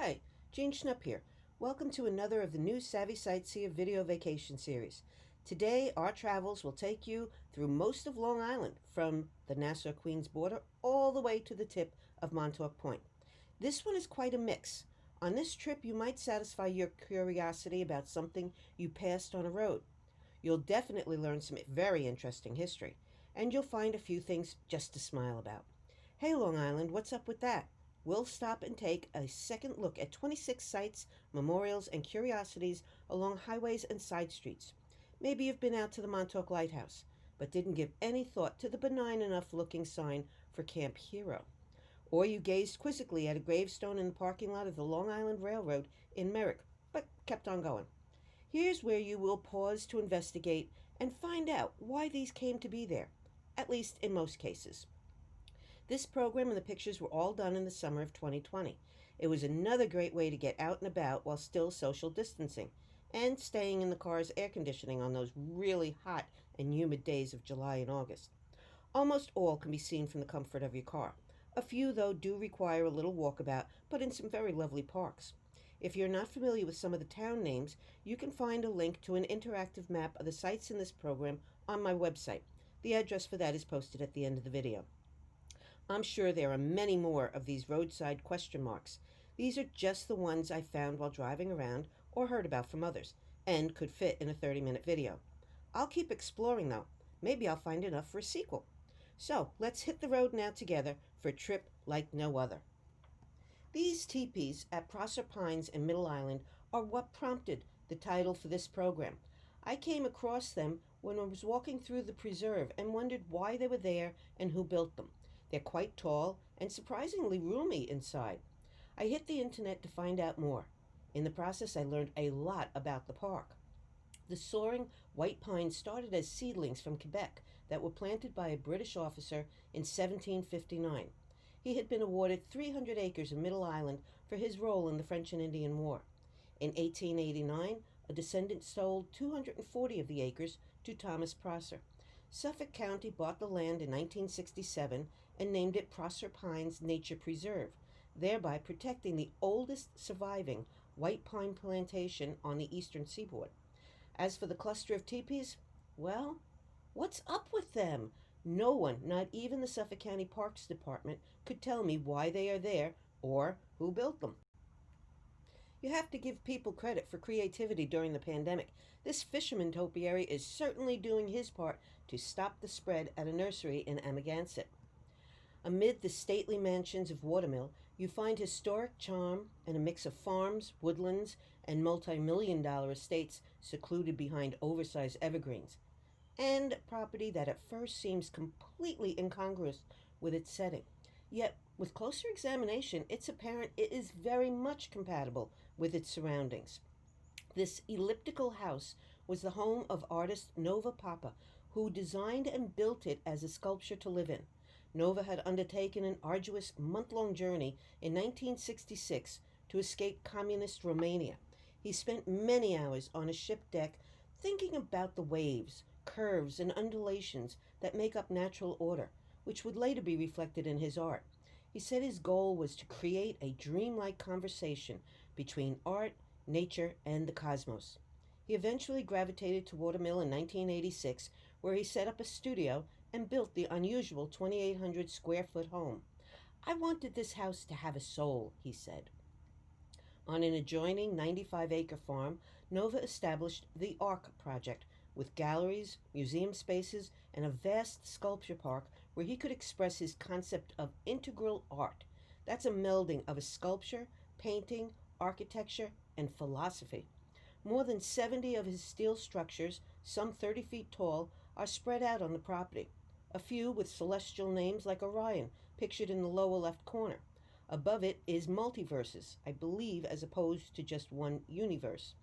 Hi, Jean Schnupp here. Welcome to another of the new Savvy Sightseer video vacation series. Today, our travels will take you through most of Long Island, from the Nassau-Queens border all the way to the tip of Montauk Point. This one is quite a mix. On this trip, you might satisfy your curiosity about something you passed on a road. You'll definitely learn some very interesting history, and you'll find a few things just to smile about. Hey, Long Island, what's up with that? We'll stop and take a second look at 26 sites, memorials, and curiosities along highways and side streets. Maybe you've been out to the Montauk Lighthouse, but didn't give any thought to the benign enough looking sign for Camp Hero. Or you gazed quizzically at a gravestone in the parking lot of the Long Island Railroad in Merrick, but kept on going. Here's where you will pause to investigate and find out why these came to be there, at least in most cases. This program and the pictures were all done in the summer of 2020. It was another great way to get out and about while still social distancing and staying in the car's air conditioning on those really hot and humid days of July and August. Almost all can be seen from the comfort of your car. A few, though, do require a little walkabout, but in some very lovely parks. If you're not familiar with some of the town names, you can find a link to an interactive map of the sites in this program on my website. The address for that is posted at the end of the video. I'm sure there are many more of these roadside question marks. These are just the ones I found while driving around or heard about from others, and could fit in a 30-minute video. I'll keep exploring, though. Maybe I'll find enough for a sequel. So let's hit the road now together for a trip like no other. These teepees at Prosser Pines in Middle Island are what prompted the title for this program. I came across them when I was walking through the preserve and wondered why they were there and who built them. They're quite tall and surprisingly roomy inside. I hit the internet to find out more. In the process, I learned a lot about the park. The soaring white pines started as seedlings from Quebec that were planted by a British officer in 1759. He had been awarded 300 acres in Middle Island for his role in the French and Indian War. In 1889, a descendant sold 240 of the acres to Thomas Prosser. Suffolk County bought the land in 1967 and named it Prosser Pines Nature Preserve, thereby protecting the oldest surviving white pine plantation on the eastern seaboard. As for the cluster of teepees, well, what's up with them? No one, not even the Suffolk County Parks Department, could tell me why they are there or who built them. You have to give people credit for creativity during the pandemic. This fisherman topiary is certainly doing his part to stop the spread at a nursery in Amagansett. Amid the stately mansions of Watermill, you find historic charm and a mix of farms, woodlands, and multi-million-dollar estates secluded behind oversized evergreens, and property that at first seems completely incongruous with its setting. Yet, with closer examination, it's apparent it is very much compatible with its surroundings. This elliptical house was the home of artist Nova Papa, who designed and built it as a sculpture to live in. Nova had undertaken an arduous month-long journey in 1966 to escape communist Romania. He spent many hours on a ship deck thinking about the waves, curves, and undulations that make up natural order, which would later be reflected in his art. He said his goal was to create a dreamlike conversation between art, nature, and the cosmos. He eventually gravitated to Watermill in 1986, where he set up a studio and built the unusual 2,800 square foot home. I wanted this house to have a soul, he said. On an adjoining 95-acre farm, Nova established the ARC project, with galleries, museum spaces, and a vast sculpture park where he could express his concept of integral art. That's a melding of a sculpture, painting, architecture, and philosophy. More than 70 of his steel structures, some 30 feet tall, are spread out on the property. A few with celestial names like Orion, pictured in the lower left corner. Above it is multiverses, I believe, as opposed to just one universe.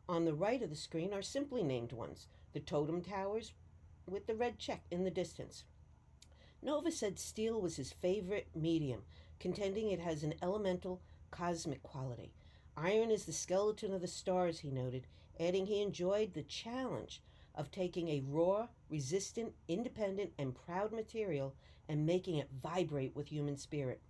On the right of the screen are simply named ones, the totem towers with the red check in the distance. Nova said steel was his favorite medium, contending it has an elemental, cosmic quality. Iron is the skeleton of the stars, he noted, adding he enjoyed the challenge of taking a raw, resistant, independent, and proud material and making it vibrate with human spirit.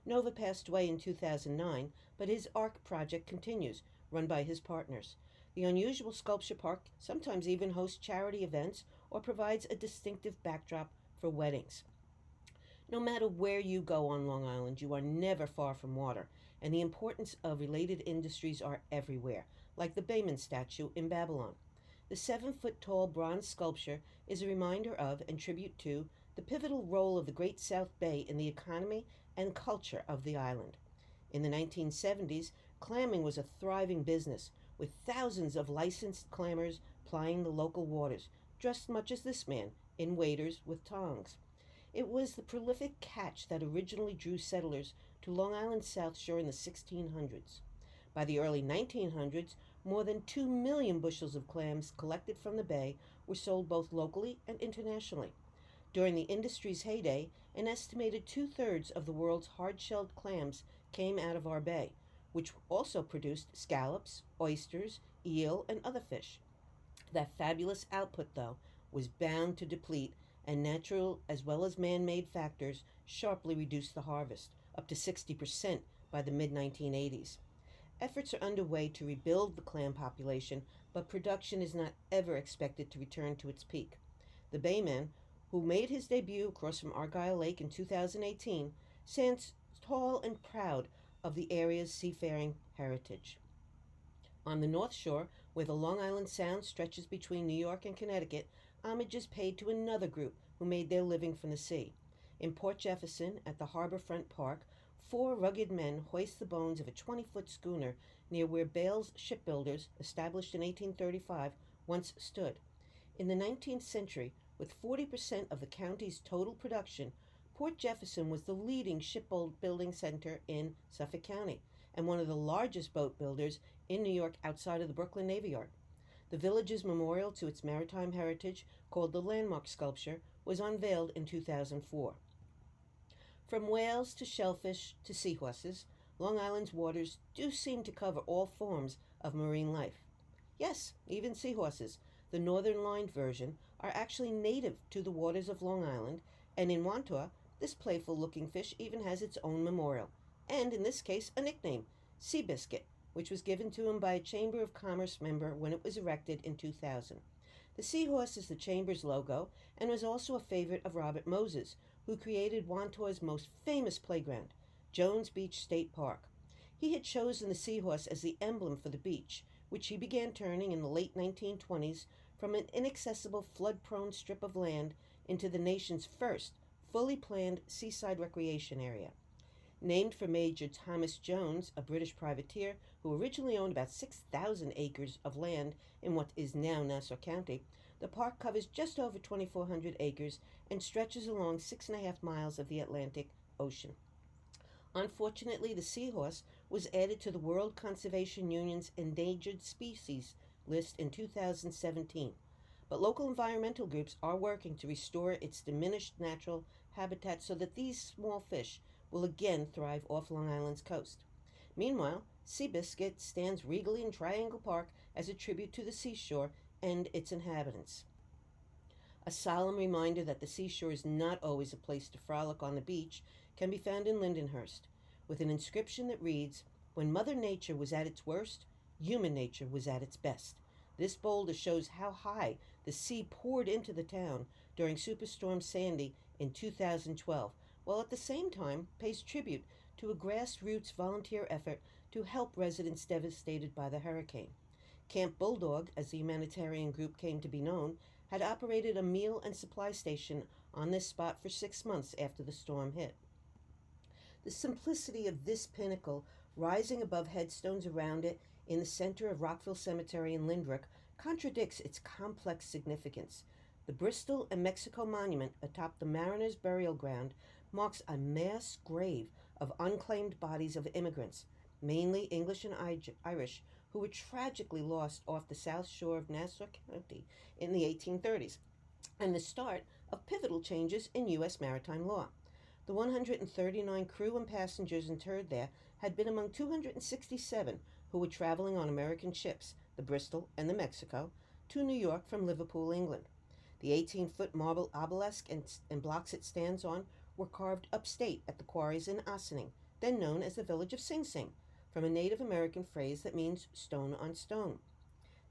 Nova passed away in 2009, but his ARC project continues, run by his partners. The unusual sculpture park sometimes even hosts charity events or provides a distinctive backdrop for weddings. No matter where you go on Long Island, you are never far from water, and the importance of related industries are everywhere, like the Bayman statue in Babylon. The 7 foot tall bronze sculpture is a reminder of and tribute to the pivotal role of the Great South Bay in the economy and culture of the island. In the 1970s, clamming was a thriving business, with thousands of licensed clammers plying the local waters, dressed much as this man, in waders with tongs. It was the prolific catch that originally drew settlers to Long Island's South Shore in the 1600s. By the early 1900s, more than 2 million bushels of clams collected from the bay were sold both locally and internationally. During the industry's heyday, an estimated 2/3 of the world's hard shelled clams came out of our bay, which also produced scallops, oysters, eel, and other fish. That fabulous output, though, was bound to deplete, and natural as well as man made factors sharply reduced the harvest, up to 60% by the mid 1980s. Efforts are underway to rebuild the clam population, but production is not ever expected to return to its peak. The Bayman, who made his debut across from Argyle Lake in 2018, stands tall and proud of the area's seafaring heritage. On the North Shore, where the Long Island Sound stretches between New York and Connecticut, homage is paid to another group who made their living from the sea. In Port Jefferson, at the Harborfront Park, 4 rugged men hoist the bones of a 20-foot schooner near where Bales Shipbuilders, established in 1835, once stood. In the 19th century, with 40% of the county's total production, Port Jefferson was the leading shipbuilding center in Suffolk County and one of the largest boat builders in New York outside of the Brooklyn Navy Yard. The village's memorial to its maritime heritage, called the Landmark Sculpture, was unveiled in 2004. From whales to shellfish to seahorses, Long Island's waters do seem to cover all forms of marine life. Yes, even seahorses, the northern lined version, are actually native to the waters of Long Island, and in Wantua, this playful looking fish even has its own memorial, and in this case, a nickname, Seabiscuit, which was given to him by a Chamber of Commerce member when it was erected in 2000. The seahorse is the Chamber's logo and was also a favorite of Robert Moses, who created Wantua's most famous playground, Jones Beach State Park. He had chosen the seahorse as the emblem for the beach, which he began turning in the late 1920s from an inaccessible flood-prone strip of land into the nation's first fully planned seaside recreation area. Named for Major Thomas Jones, a British privateer who originally owned about 6,000 acres of land in what is now Nassau County, the park covers just over 2,400 acres and stretches along 6.5 miles of the Atlantic Ocean. Unfortunately, the seahorse was added to the World Conservation Union's endangered species list in 2017, but local environmental groups are working to restore its diminished natural habitat so that these small fish will again thrive off Long Island's coast. Meanwhile, Seabiscuit stands regally in Triangle Park as a tribute to the seashore and its inhabitants. A solemn reminder that the seashore is not always a place to frolic on the beach can be found in Lindenhurst, with an inscription that reads, "When Mother Nature was at its worst, human nature was at its best." This boulder shows how high the sea poured into the town during Superstorm Sandy in 2012, while at the same time pays tribute to a grassroots volunteer effort to help residents devastated by the hurricane. Camp Bulldog, as the humanitarian group came to be known, had operated a meal and supply station on this spot for 6 months after the storm hit. The simplicity of this pinnacle, rising above headstones around it in the center of Rockville Cemetery in Lynbrook, contradicts its complex significance. The Bristol and Mexico Monument atop the Mariners' Burial Ground marks a mass grave of unclaimed bodies of immigrants, mainly English and Irish, who were tragically lost off the south shore of Nassau County in the 1830s, and the start of pivotal changes in U.S. maritime law. The 139 crew and passengers interred there had been among 267 who were traveling on American ships, the Bristol and the Mexico, to New York from Liverpool, England. The 18-foot marble obelisk and blocks it stands on were carved upstate at the quarries in Ossining, then known as the village of Sing Sing, from a Native American phrase that means stone on stone.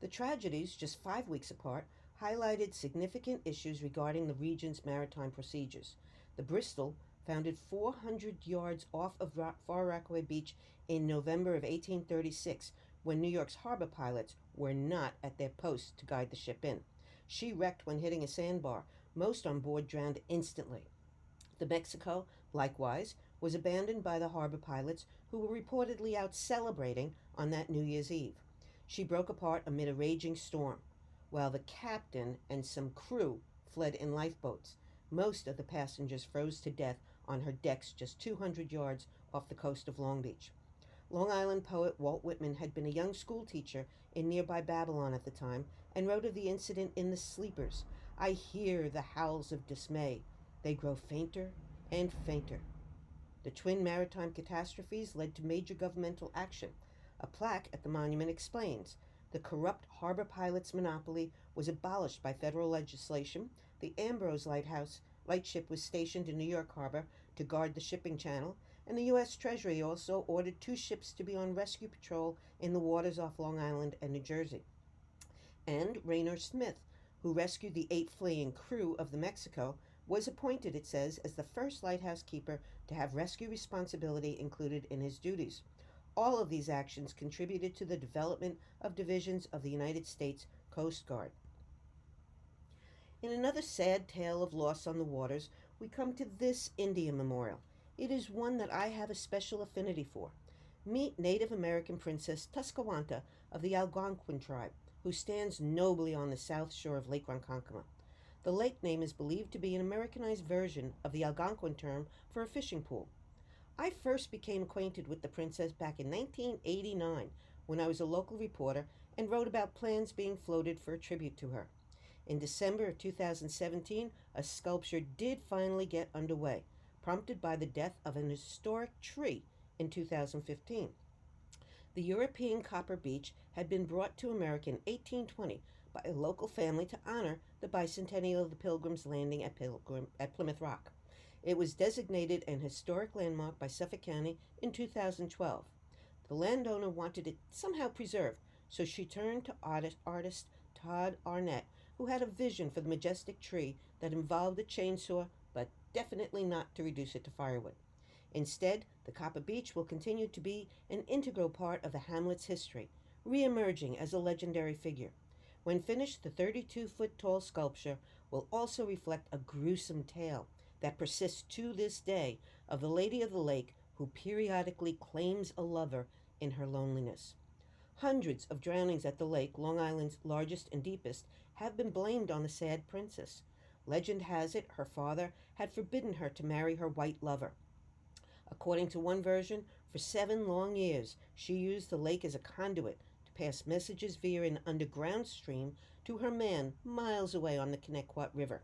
The tragedies, just 5 weeks apart, highlighted significant issues regarding the region's maritime procedures. The Bristol, founded 400 yards off of Far Rockaway Beach in November of 1836, when New York's harbor pilots were not at their posts to guide the ship in. She wrecked when hitting a sandbar. Most on board drowned instantly. The Mexico, likewise, was abandoned by the harbor pilots who were reportedly out celebrating on that New Year's Eve. She broke apart amid a raging storm, while the captain and some crew fled in lifeboats. Most of the passengers froze to death on her decks just 200 yards off the coast of Long Beach. Long Island poet Walt Whitman had been a young schoolteacher in nearby Babylon at the time and wrote of the incident in The Sleepers. I hear the howls of dismay. They grow fainter and fainter. The twin maritime catastrophes led to major governmental action. A plaque at the monument explains the corrupt harbor pilot's monopoly was abolished by federal legislation. The Ambrose lightship was stationed in New York Harbor to guard the shipping channel, and the U.S. Treasury also ordered 2 ships to be on rescue patrol in the waters off Long Island and New Jersey. And Raynor Smith, who rescued the 8 fleeing crew of the Mexico, was appointed, it says, as the first lighthouse keeper to have rescue responsibility included in his duties. All of these actions contributed to the development of divisions of the United States Coast Guard. In another sad tale of loss on the waters, we come to this Indian memorial. It is one that I have a special affinity for. Meet Native American Princess Tuscawanta of the Algonquin tribe, who stands nobly on the south shore of Lake Ronkonkoma. The lake name is believed to be an Americanized version of the Algonquin term for a fishing pool. I first became acquainted with the princess back in 1989 when I was a local reporter and wrote about plans being floated for a tribute to her. In December of 2017, a sculpture did finally get underway, prompted by the death of an historic tree in 2015. The European copper beech had been brought to America in 1820 by a local family to honor the bicentennial of the Pilgrims' landing at Plymouth Rock. It was designated an historic landmark by Suffolk County in 2012. The landowner wanted it somehow preserved, so she turned to artist Todd Arnett, who had a vision for the majestic tree that involved a chainsaw, but definitely not to reduce it to firewood. Instead, the copper beech will continue to be an integral part of the hamlet's history, re-emerging as a legendary figure. When finished, the 32-foot tall sculpture will also reflect a gruesome tale that persists to this day of the Lady of the Lake who periodically claims a lover in her loneliness. Hundreds of drownings at the lake, Long Island's largest and deepest, have been blamed on the sad princess. Legend has it her father had forbidden her to marry her white lover. According to one version, for 7 long years she used the lake as a conduit to pass messages via an underground stream to her man miles away on the Connecticut River.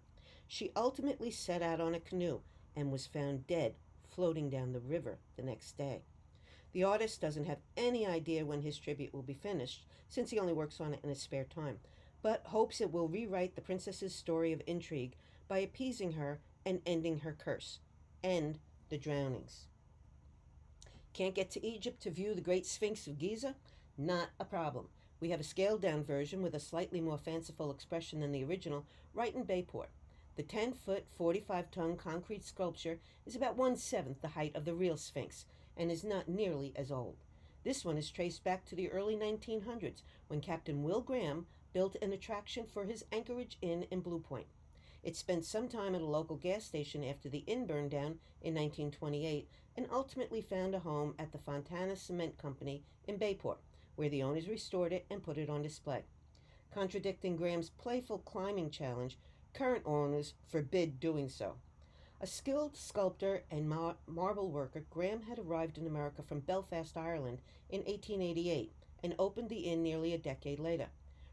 She ultimately set out on a canoe and was found dead floating down the river the next day. The artist doesn't have any idea when his tribute will be finished, since he only works on it in his spare time, but hopes it will rewrite the princess's story of intrigue by appeasing her and ending her curse. End the drownings. Can't get to Egypt to view the Great Sphinx of Giza? Not a problem. We have a scaled-down version with a slightly more fanciful expression than the original right in Bayport. The 10-foot, 45-ton concrete sculpture is about 1/7 the height of the real Sphinx and is not nearly as old. This one is traced back to the early 1900s when Captain Will Graham built an attraction for his Anchorage Inn in Blue Point. It spent some time at a local gas station after the inn burned down in 1928 and ultimately found a home at the Fontana Cement Company in Bayport, where the owners restored it and put it on display. Contradicting Graham's playful climbing challenge, current owners forbid doing so. A skilled sculptor and marble worker, Graham had arrived in America from Belfast, Ireland in 1888 and opened the inn nearly a decade later.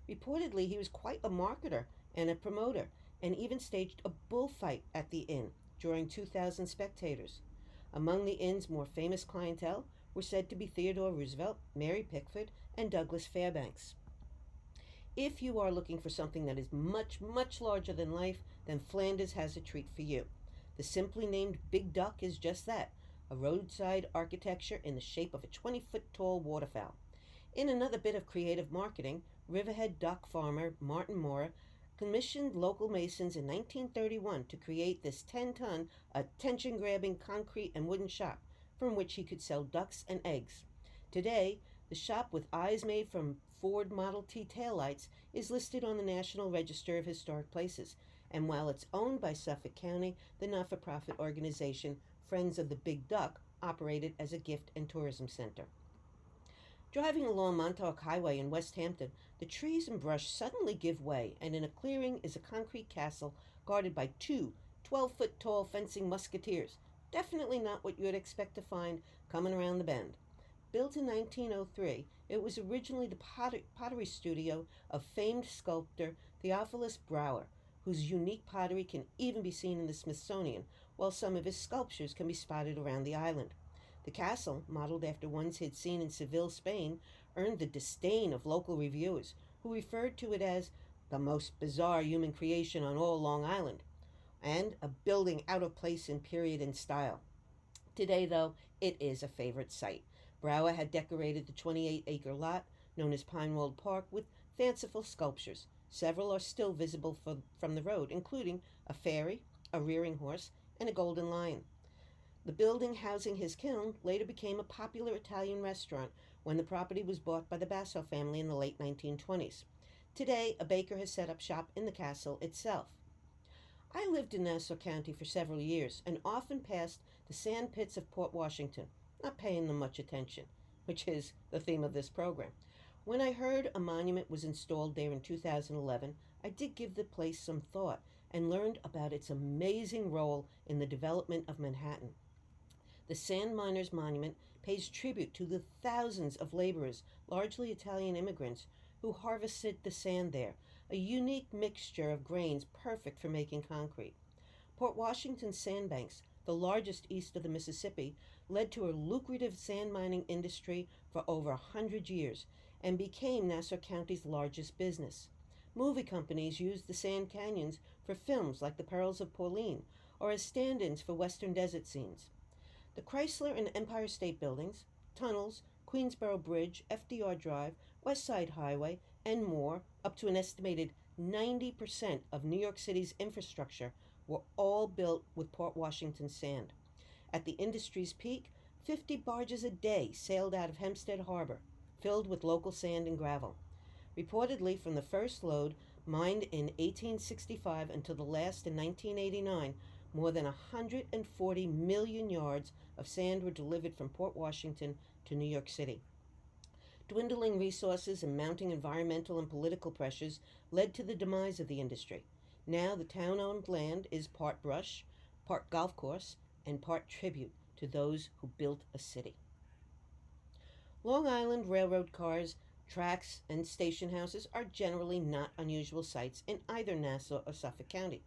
Reportedly, he was quite a marketer and a promoter, and even staged a bullfight at the inn, drawing 2,000 spectators. Among the inn's more famous clientele were said to be Theodore Roosevelt, Mary Pickford, and Douglas Fairbanks. If you are looking for something that is much, much larger than life, then Flanders has a treat for you. The simply named Big Duck is just that, a roadside architecture in the shape of a 20-foot tall waterfowl. In another bit of creative marketing, Riverhead dock farmer Martin Moore commissioned local masons in 1931 to create this 10-ton, attention grabbing concrete and wooden shop from which he could sell ducks and eggs. Today, the shop, with eyes made from Ford Model T taillights, is listed on the National Register of Historic Places, and while it's owned by Suffolk County, the not for profit organization Friends of the Big Duck operated as a gift and tourism center. Driving along Montauk Highway in West Hampton, the trees and brush suddenly give way, and in a clearing is a concrete castle guarded by two 12-foot tall fencing musketeers. Definitely not what you would expect to find coming around the bend. Built in 1903, it was originally the pottery studio of famed sculptor Theophilus Brouwer, whose unique pottery can even be seen in the Smithsonian, while some of his sculptures can be spotted around the island. The castle, modeled after ones he'd seen in Seville, Spain, earned the disdain of local reviewers, who referred to it as the most bizarre human creation on all Long Island, and a building out of place in period and style. Today, though, it is a favorite site. Brouwer had decorated the 28-acre lot, known as Pinewold Park, with fanciful sculptures. Several are still visible from the road, including a fairy, a rearing horse, and a golden lion. The building housing his kiln later became a popular Italian restaurant when the property was bought by the Basso family in the late 1920s. Today, a baker has set up shop in the castle itself. I lived in Nassau County for several years and often passed the sand pits of Port Washington, not paying them much attention, which is the theme of this program. When I heard a monument was installed there in 2011, I did give the place some thought and learned about its amazing role in the development of Manhattan. The Sand Miners Monument pays tribute to the thousands of laborers, largely Italian immigrants, who harvested the sand there, a unique mixture of grains perfect for making concrete. Port Washington's sandbanks, the largest east of the Mississippi, led to a lucrative sand mining industry for over 100 years and became Nassau County's largest business. Movie companies used the sand canyons for films like The Perils of Pauline or as stand-ins for western desert scenes. The Chrysler and Empire State Buildings, tunnels, Queensboro Bridge, FDR Drive, West Side Highway, and more, up to an estimated 90% of New York City's infrastructure, were all built with Port Washington sand. At the industry's peak, 50 barges a day sailed out of Hempstead Harbor, filled with local sand and gravel. Reportedly, from the first load, mined in 1865 until the last in 1989, more than 140 million yards of sand were delivered from Port Washington to New York City. Dwindling resources and mounting environmental and political pressures led to the demise of the industry. Now the town-owned land is part brush, part golf course, and part tribute to those who built a city. Long Island railroad cars, tracks, and station houses are generally not unusual sights in either Nassau or Suffolk County,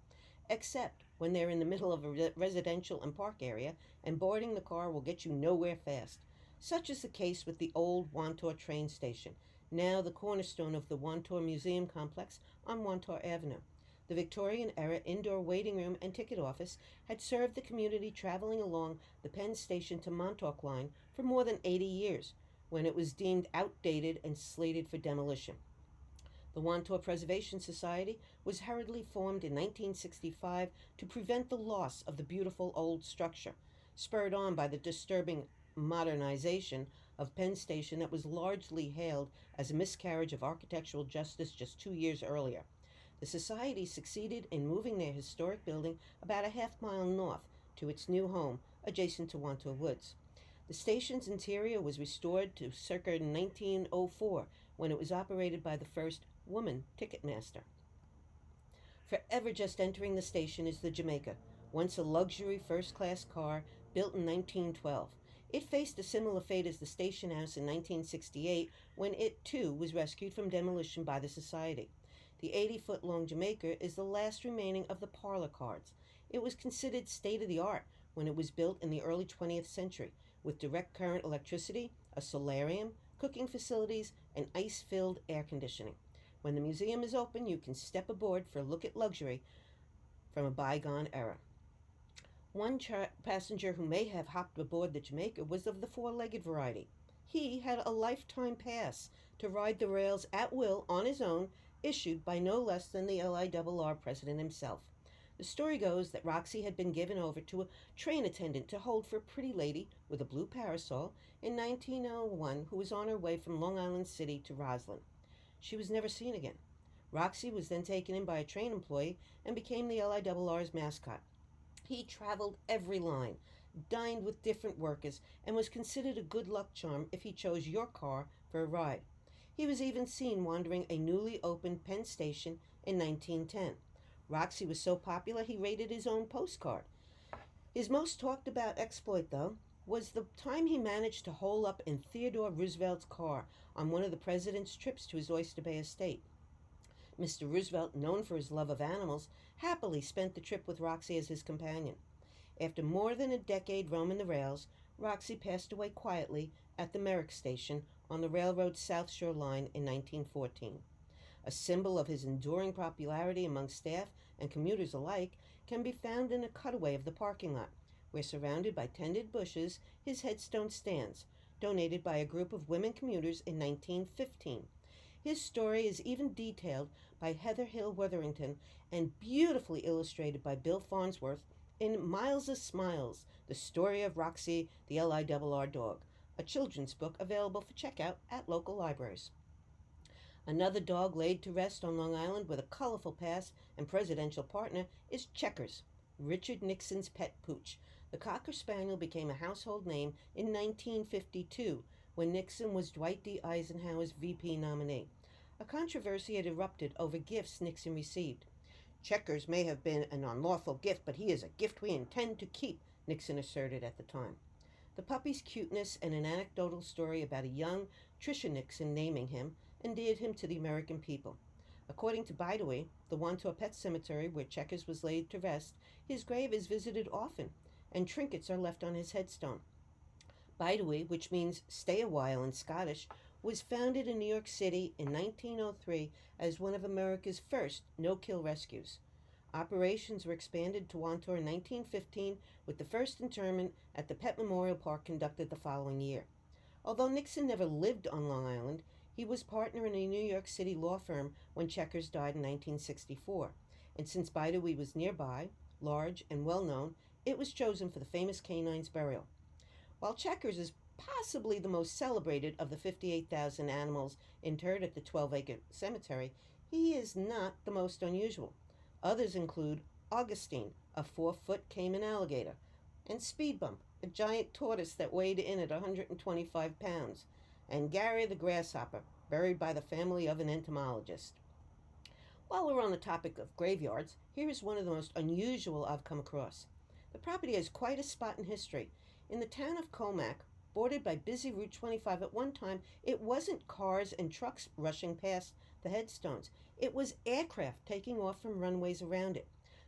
except when they're in the middle of a residential and park area, and boarding the car will get you nowhere fast. Such is the case with the old Wantor train station, now the cornerstone of the Wantor Museum complex on Wantor Avenue. The Victorian-era indoor waiting room and ticket office had served the community traveling along the Penn Station to Montauk line for more than 80 years, when it was deemed outdated and slated for demolition. The Wantor Preservation Society was hurriedly formed in 1965 to prevent the loss of the beautiful old structure, spurred on by the disturbing modernization of Penn Station that was largely hailed as a miscarriage of architectural justice just 2 years earlier. The Society succeeded in moving their historic building about a half-mile north to its new home, adjacent to Wantor Woods. The station's interior was restored to circa 1904, when it was operated by the first woman ticketmaster. Forever just entering the station is the Jamaica, once a luxury first-class car built in 1912. It faced a similar fate as the station house in 1968, when it, too, was rescued from demolition by the Society. The 80-foot-long Jamaica is the last remaining of the parlor cars. It was considered state-of-the-art when it was built in the early 20th century, with direct current electricity, a solarium, cooking facilities, and ice-filled air conditioning. When the museum is open, you can step aboard for a look at luxury from a bygone era. One passenger who may have hopped aboard the Jamaica was of the four-legged variety. He had a lifetime pass to ride the rails at will on his own, issued by no less than the LIRR president himself. The story goes that Roxy had been given over to a train attendant to hold for a pretty lady with a blue parasol in 1901 who was on her way from Long Island City to Roslyn. She was never seen again. Roxy was then taken in by a train employee and became the LIRR's mascot. He traveled every line, dined with different workers, and was considered a good luck charm if he chose your car for a ride. He was even seen wandering a newly opened Penn Station in 1910. Roxy was so popular he rated his own postcard. His most talked about exploit, though, was the time he managed to hole up in Theodore Roosevelt's car on one of the president's trips to his Oyster Bay estate. Mr. Roosevelt, known for his love of animals, happily spent the trip with Roxy as his companion. After more than a decade roaming the rails, Roxy passed away quietly at the Merrick Station on the railroad's South Shore line in 1914. A symbol of his enduring popularity among staff and commuters alike can be found in a cutaway of the parking lot, where, surrounded by tended bushes, his headstone stands, donated by a group of women commuters in 1915. His story is even detailed by Heather Hill Witherington and beautifully illustrated by Bill Farnsworth in Miles of Smiles, The Story of Roxy, the LIRR Dog, a children's book available for checkout at local libraries. Another dog laid to rest on Long Island with a colorful past and presidential partner is Checkers, Richard Nixon's pet pooch. The Cocker Spaniel became a household name in 1952 when Nixon was Dwight D. Eisenhower's VP nominee. A controversy had erupted over gifts Nixon received. Checkers may have been an unlawful gift, but he is a gift we intend to keep, Nixon asserted at the time. The puppy's cuteness and an anecdotal story about a young Tricia Nixon naming him endeared him to the American people. According to Bidewee, the Wantor Pet Cemetery where Checkers was laid to rest, his grave is visited often, and trinkets are left on his headstone. Bidewee, which means stay a while in Scottish, was founded in New York City in 1903 as one of America's first no-kill rescues. Operations were expanded to Wantor in 1915, with the first interment at the Pet Memorial Park conducted the following year. Although Nixon never lived on Long Island, he was partner in a New York City law firm when Checkers died in 1964, and since Bidewee was nearby, large, and well-known, it was chosen for the famous canine's burial. While Checkers is possibly the most celebrated of the 58,000 animals interred at the 12-acre cemetery, he is not the most unusual. Others include Augustine, a 4-foot Cayman alligator, and Speed Bump, a giant tortoise that weighed in at 125 pounds, and Gary the grasshopper, buried by the family of an entomologist. While we're on the topic of graveyards, here is one of the most unusual I've come across. The property has quite a spot in history. In the town of Comac, bordered by busy Route 25 at one time, it wasn't cars and trucks rushing past the headstones. It was aircraft taking off from runways around it.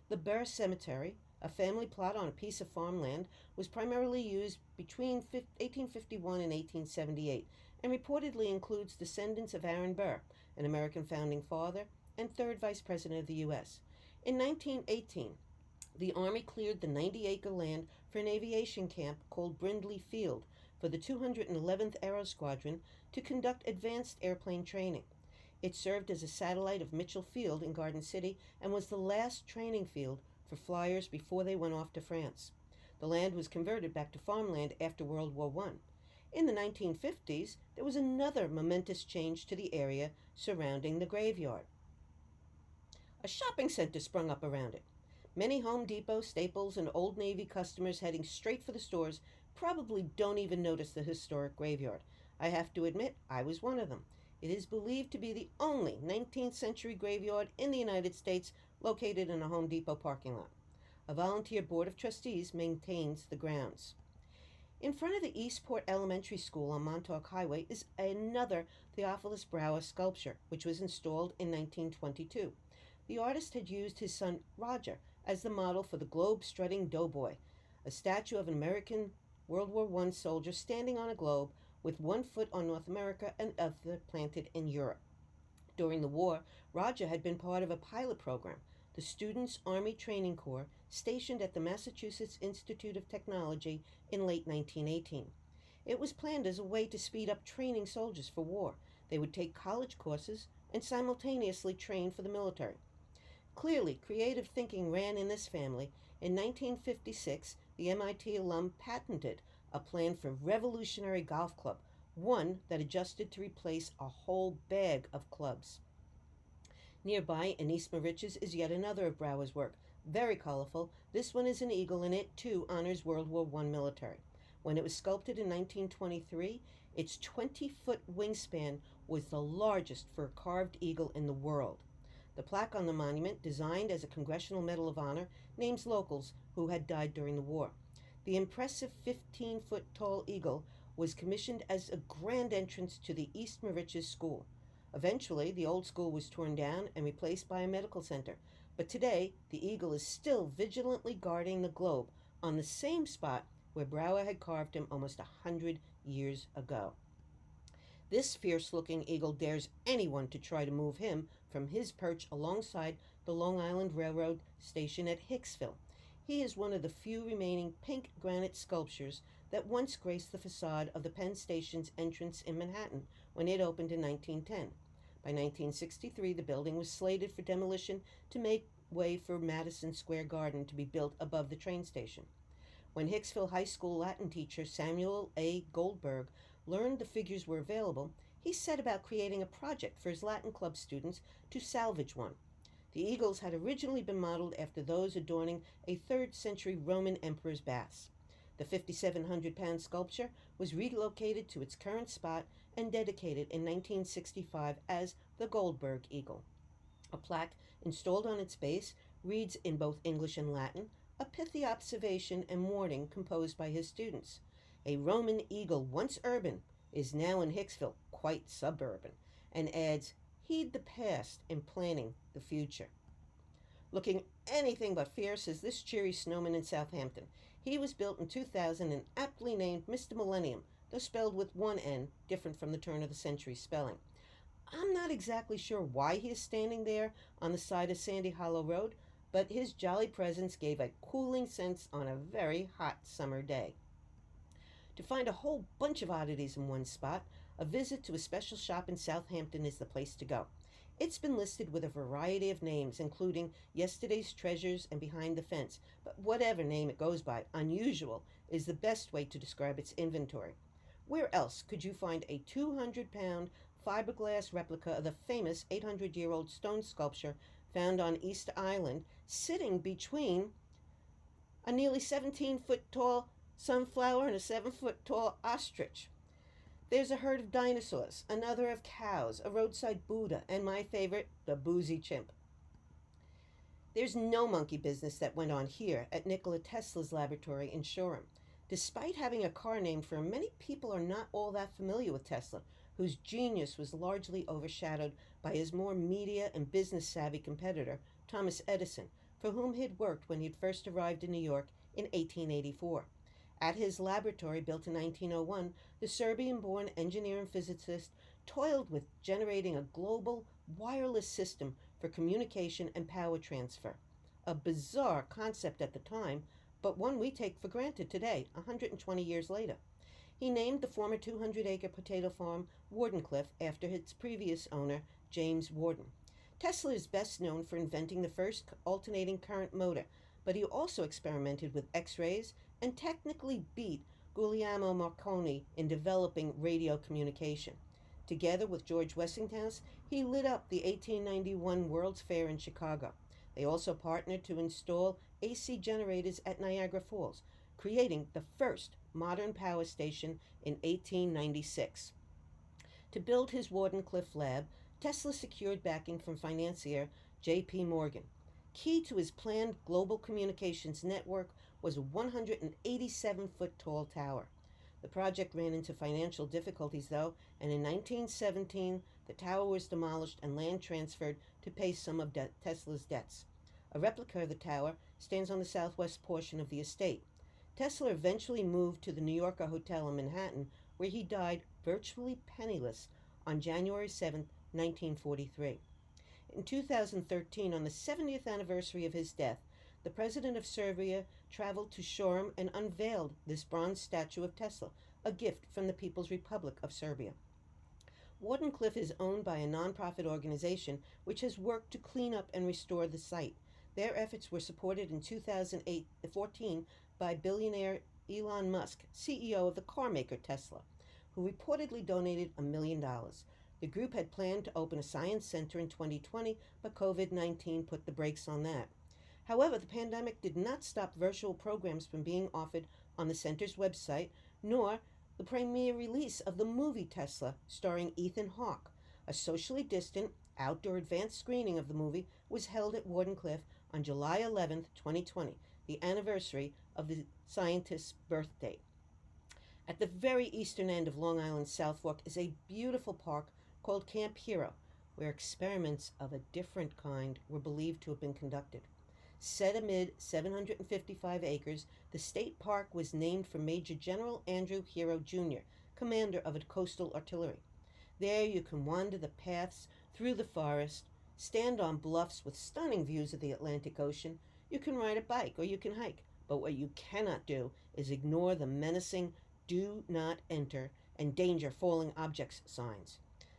The Burr Cemetery, a family plot on a piece of farmland, was primarily used between 1851 and 1878 and reportedly includes descendants of Aaron Burr, an American founding father and third vice president of the U.S. In 1918, the Army cleared the 90-acre land for an aviation camp called Brindley Field for the 211th Aero Squadron to conduct advanced airplane training. It served as a satellite of Mitchell Field in Garden City and was the last training field for flyers before they went off to France. The land was converted back to farmland after World War I. In the 1950s, there was another momentous change to the area surrounding the graveyard. A shopping center sprung up around it. Many Home Depot, Staples, and Old Navy customers heading straight for the stores probably don't even notice the historic graveyard. I have to admit, I was one of them. It is believed to be the only 19th century graveyard in the United States located in a Home Depot parking lot. A volunteer board of trustees maintains the grounds. In front of the Eastport Elementary School on Montauk Highway is another Theophilus Brower sculpture, which was installed in 1922. The artist had used his son Roger as the model for the globe-strutting doughboy, a statue of an American World War I soldier standing on a globe with one foot on North America and other planted in Europe. During the war, Roger had been part of a pilot program. the Students' Army Training Corps, stationed at the Massachusetts Institute of Technology in late 1918. It was planned as a way to speed up training soldiers for war. They would take college courses and simultaneously train for the military. Clearly, creative thinking ran in this family. In 1956, the MIT alum patented a plan for revolutionary golf club, one that adjusted to replace a whole bag of clubs. Nearby in East Mauritius is yet another of Brouwer's work. Very colorful. This one is an eagle, and it too honors World War I military. When it was sculpted in 1923, its 20-foot wingspan was the largest for a carved eagle in the world. The plaque on the monument, designed as a Congressional Medal of Honor, names locals who had died during the war. The impressive 15-foot tall eagle was commissioned as a grand entrance to the East Mauritius School. Eventually, the old school was torn down and replaced by a medical center, but today the eagle is still vigilantly guarding the globe on the same spot where Brouwer had carved him almost 100 years ago. This fierce-looking eagle dares anyone to try to move him from his perch alongside the Long Island Railroad station at Hicksville. He is one of the few remaining pink granite sculptures that once graced the facade of the Penn Station's entrance in Manhattan when it opened in 1910. By 1963, the building was slated for demolition to make way for Madison Square Garden to be built above the train station. When Hicksville High School Latin teacher Samuel A. Goldberg learned the figures were available, he set about creating a project for his Latin club students to salvage one. The eagles had originally been modeled after those adorning a 3rd century Roman emperor's baths. The 5,700-pound sculpture was relocated to its current spot and dedicated in 1965 as the Goldberg Eagle. A plaque installed on its base reads in both English and Latin, a pithy observation and warning composed by his students. A Roman eagle once urban is now in Hicksville quite suburban, and adds, heed the past in planning the future. Looking anything but fierce is this cheery snowman in Southampton. He was built in 2000 and aptly named Mr. Millennium, though spelled with one N, different from the turn of the century spelling. I'm not exactly sure why he is standing there on the side of Sandy Hollow Road, but his jolly presence gave a cooling sense on a very hot summer day. To find a whole bunch of oddities in one spot, a visit to a special shop in Southampton is the place to go. It's been listed with a variety of names, including Yesterday's Treasures and Behind the Fence, but whatever name it goes by, unusual is the best way to describe its inventory. Where else could you find a 200-pound fiberglass replica of the famous 800-year-old stone sculpture found on Easter Island, sitting between a nearly 17-foot-tall sunflower and a 7-foot-tall ostrich? There's a herd of dinosaurs, another of cows, a roadside Buddha, and my favorite, the boozy chimp. There's no monkey business that went on here at Nikola Tesla's laboratory in Shoreham. Despite having a car named for him, many people are not all that familiar with Tesla, whose genius was largely overshadowed by his more media and business-savvy competitor, Thomas Edison, for whom he'd worked when he'd first arrived in New York in 1884. At his laboratory, built in 1901, the Serbian-born engineer and physicist toiled with generating a global, wireless system for communication and power transfer. A bizarre concept at the time, but one we take for granted today, 120 years later. He named the former 200-acre potato farm Wardenclyffe after its previous owner, James Warden. Tesla is best known for inventing the first alternating current motor, but he also experimented with X-rays and technically beat Guglielmo Marconi in developing radio communication. Together with George Westinghouse, he lit up the 1891 World's Fair in Chicago. They also partnered to install AC generators at Niagara Falls, creating the first modern power station in 1896. To build his Wardenclyffe lab, Tesla secured backing from financier J.P. Morgan. Key to his planned global communications network was a 187-foot-tall tower. The project ran into financial difficulties, though, and in 1917, the tower was demolished and land transferred to pay some of Tesla's debts. A replica of the tower stands on the southwest portion of the estate. Tesla eventually moved to the New Yorker Hotel in Manhattan, where he died virtually penniless on January 7, 1943. In 2013, on the 70th anniversary of his death, the president of Serbia traveled to Shoreham and unveiled this bronze statue of Tesla, a gift from the People's Republic of Serbia. Wardenclyffe is owned by a nonprofit organization which has worked to clean up and restore the site. Their efforts were supported in 2014 by billionaire Elon Musk, CEO of the carmaker Tesla, who reportedly donated $1 million. The group had planned to open a science center in 2020, but COVID-19 put the brakes on that. However, the pandemic did not stop virtual programs from being offered on the center's website, nor the premiere release of the movie Tesla, starring Ethan Hawke. A socially distant, outdoor advanced screening of the movie was held at Wardenclyffe on July 11, 2020, the anniversary of the scientist's birth date. At the very eastern end of Long Island's South Fork is a beautiful park called Camp Hero, where experiments of a different kind were believed to have been conducted. Set amid 755 acres, the state park was named for Major General Andrew Hero Jr., commander of the coastal artillery. There you can wander the paths through the forest, stand on bluffs with stunning views of the Atlantic Ocean. You can ride a bike or you can hike, but what you cannot do is ignore the menacing "Do Not Enter" and "Danger Falling Objects" signs.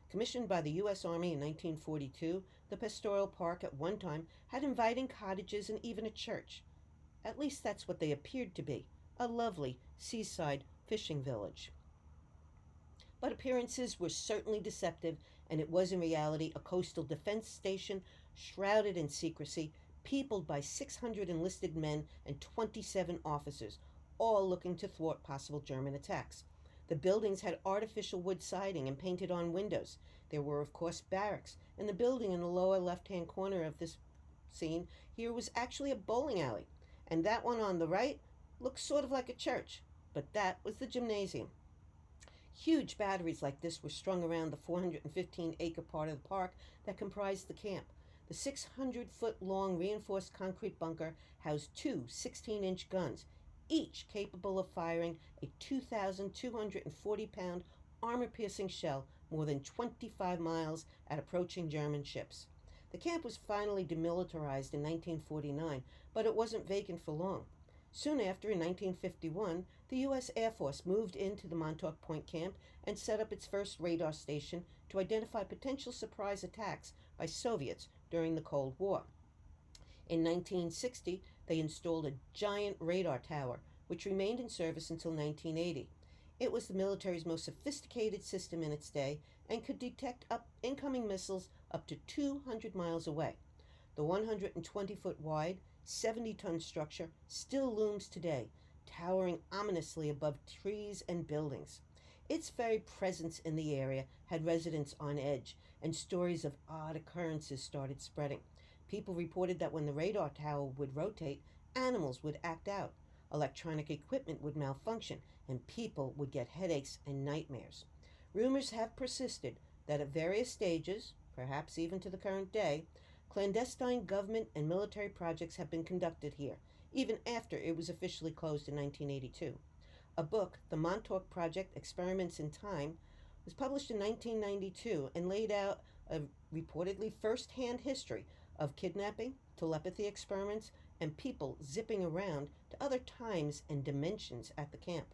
Commissioned by the U.S. Army in 1942, the pastoral park at one time had inviting cottages and even a church. At least that's what they appeared to be, a lovely seaside fishing village. But appearances were certainly deceptive, and it was in reality a coastal defense station shrouded in secrecy, peopled by 600 enlisted men and 27 officers, all looking to thwart possible German attacks. The buildings had artificial wood siding and painted on windows. There were, of course, barracks, and the building in the lower left-hand corner of this scene here was actually a bowling alley, and that one on the right looks sort of like a church, but that was the gymnasium. Huge batteries like this were strung around the 415-acre part of the park that comprised the camp. The 600-foot-long reinforced concrete bunker housed two 16-inch guns, each capable of firing a 2,240-pound armor-piercing shell more than 25 miles at approaching German ships. The camp was finally demilitarized in 1949, but it wasn't vacant for long. Soon after, in 1951, the U.S. Air Force moved into the Montauk Point camp and set up its first radar station to identify potential surprise attacks by Soviets during the Cold War. In 1960, they installed a giant radar tower, which remained in service until 1980. It was the military's most sophisticated system in its day and could detect incoming missiles up to 200 miles away. The 120-foot wide, 70-ton structure still looms today, towering ominously above trees and buildings. Its very presence in the area had residents on edge, and stories of odd occurrences started spreading. People reported that when the radar tower would rotate, animals would act out, electronic equipment would malfunction, and people would get headaches and nightmares. Rumors have persisted that at various stages, perhaps even to the current day, clandestine government and military projects have been conducted here, even after it was officially closed in 1982. A book, The Montauk Project: Experiments in Time, was published in 1992 and laid out a reportedly first-hand history of kidnapping, telepathy experiments, and people zipping around to other times and dimensions at the camp.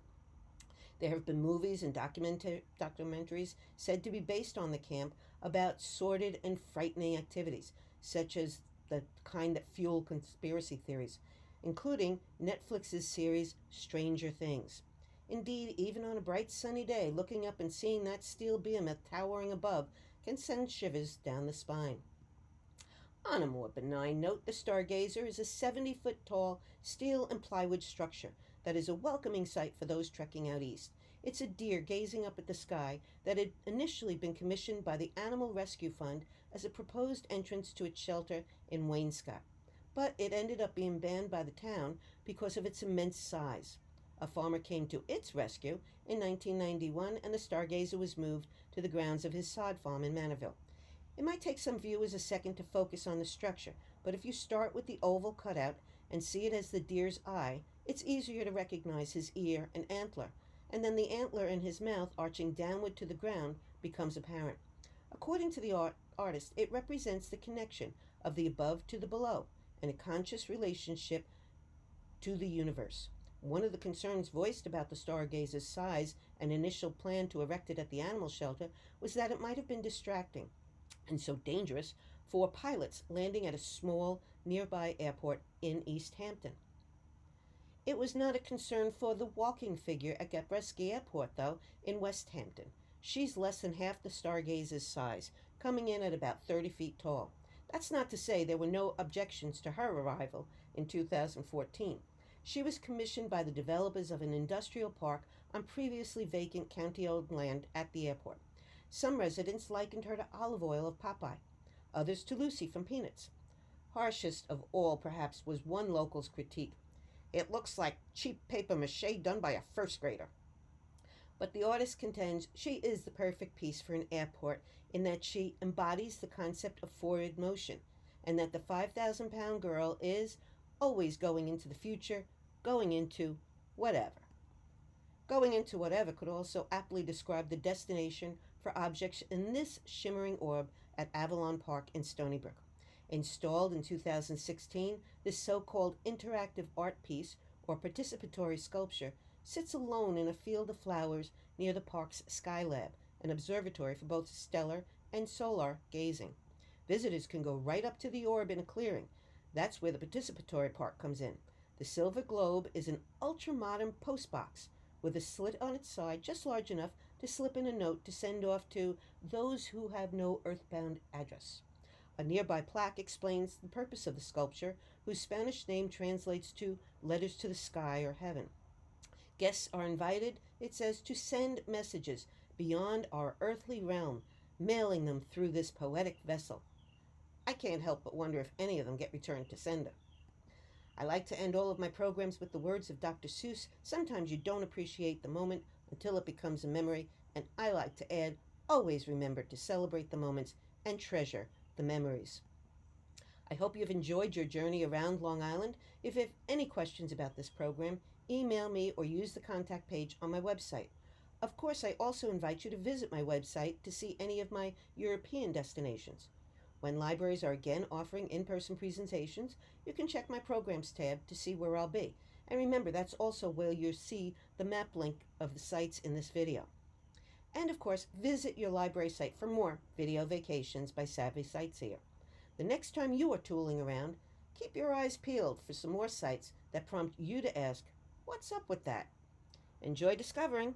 There have been movies and documentaries said to be based on the camp about sordid and frightening activities, such as the kind that fuel conspiracy theories, including Netflix's series Stranger Things. Indeed, even on a bright sunny day, looking up and seeing that steel behemoth towering above can send shivers down the spine. On a more benign note, the Stargazer is a 70-foot tall steel and plywood structure that is a welcoming sight for those trekking out east. It's a deer gazing up at the sky that had initially been commissioned by the Animal Rescue Fund as a proposed entrance to its shelter in Wainscott, but it ended up being banned by the town because of its immense size. A farmer came to its rescue in 1991, and the Stargazer was moved to the grounds of his sod farm in Manorville. It might take some viewers a second to focus on the structure, but if you start with the oval cutout and see it as the deer's eye, it's easier to recognize his ear and antler, and then the antler in his mouth arching downward to the ground becomes apparent. According to the artist, it represents the connection of the above to the below and a conscious relationship to the universe. One of the concerns voiced about the stargazer's size and initial plan to erect it at the animal shelter was that it might have been distracting and so dangerous for pilots landing at a small nearby airport in East Hampton. It was not a concern for the walking figure at Gabreski Airport, though, in West Hampton. She's less than half the stargazer's size, coming in at about 30 feet tall. That's not to say there were no objections to her arrival in 2014. She was commissioned by the developers of an industrial park on previously vacant county-owned land at the airport. Some residents likened her to Olive Oyl of Popeye, others to Lucy from Peanuts. Harshest of all, perhaps, was one local's critique. It looks like cheap paper mache done by a first grader. But the artist contends she is the perfect piece for an airport in that she embodies the concept of forward motion, and that the 5,000-pound girl is always going into the future, going into whatever. Going into whatever could also aptly describe the destination for objects in this shimmering orb at Avalon Park in Stony Brook. Installed in 2016, this so-called interactive art piece, or participatory sculpture, sits alone in a field of flowers near the park's Skylab, an observatory for both stellar and solar gazing. Visitors can go right up to the orb in a clearing. That's where the participatory part comes in. The silver globe is an ultra-modern postbox with a slit on its side just large enough to slip in a note to send off to those who have no earthbound address. A nearby plaque explains the purpose of the sculpture, whose Spanish name translates to letters to the sky or heaven. Guests are invited, it says, to send messages beyond our earthly realm, mailing them through this poetic vessel. I can't help but wonder if any of them get returned to sender. I like to end all of my programs with the words of Dr. Seuss. Sometimes you don't appreciate the moment until it becomes a memory, and I like to add, always remember to celebrate the moments and treasure the memories. I hope you've enjoyed your journey around Long Island. If you have any questions about this program, email me or use the contact page on my website. Of course, I also invite you to visit my website to see any of my European destinations. When libraries are again offering in-person presentations, you can check my programs tab to see where I'll be. And remember, that's also where you'll see the map link of the sites in this video. And of course, visit your library site for more video vacations by Savvy Sightseer. The next time you are tooling around, keep your eyes peeled for some more sites that prompt you to ask, what's up with that? Enjoy discovering!